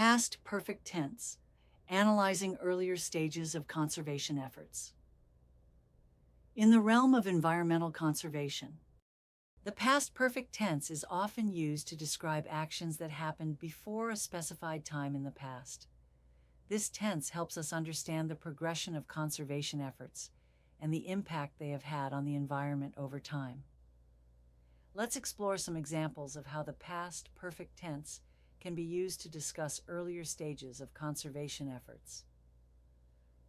Past perfect tense, analyzing earlier stages of conservation efforts. In the realm of environmental conservation, the past perfect tense is often used to describe actions that happened before a specified time in the past. This tense helps us understand the progression of conservation efforts and the impact they have had on the environment over time. Let's explore some examples of how the past perfect tense can be used to discuss earlier stages of conservation efforts.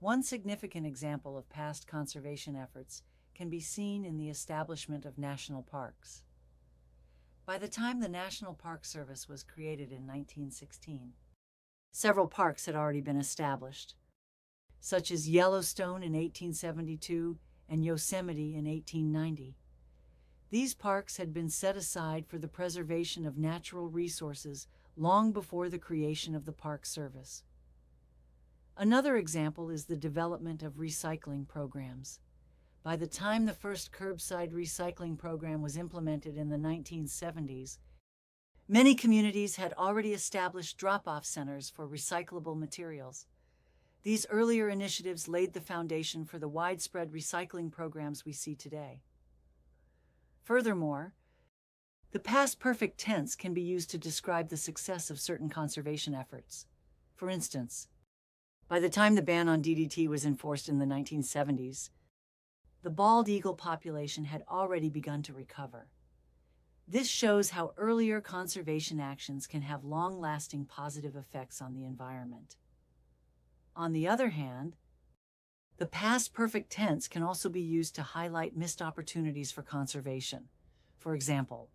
One significant example of past conservation efforts can be seen in the establishment of national parks. By the time the National Park Service was created in 1916, several parks had already been established, such as Yellowstone in 1872 and Yosemite in 1890. These parks had been set aside for the preservation of natural resources long before the creation of the Park Service. Another example is the development of recycling programs. By the time the first curbside recycling program was implemented in the 1970s, many communities had already established drop-off centers for recyclable materials. These earlier initiatives laid the foundation for the widespread recycling programs we see today. Furthermore, the past perfect tense can be used to describe the success of certain conservation efforts. For instance, by the time the ban on DDT was enforced in the 1970s, the bald eagle population had already begun to recover. This shows how earlier conservation actions can have long-lasting positive effects on the environment. On the other hand, the past perfect tense can also be used to highlight missed opportunities for conservation. For example,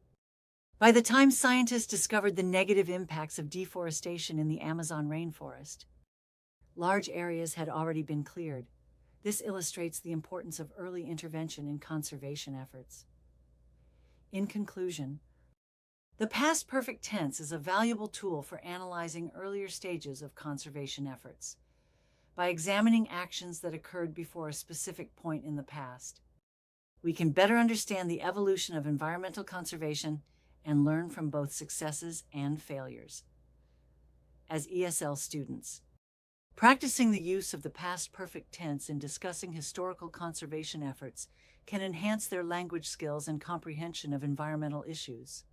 by the time scientists discovered the negative impacts of deforestation in the Amazon rainforest, large areas had already been cleared. This illustrates the importance of early intervention in conservation efforts. In conclusion, the past perfect tense is a valuable tool for analyzing earlier stages of conservation efforts. By examining actions that occurred before a specific point in the past, we can better understand the evolution of environmental conservation and learn from both successes and failures. As ESL students, practicing the use of the past perfect tense in discussing historical conservation efforts can enhance their language skills and comprehension of environmental issues.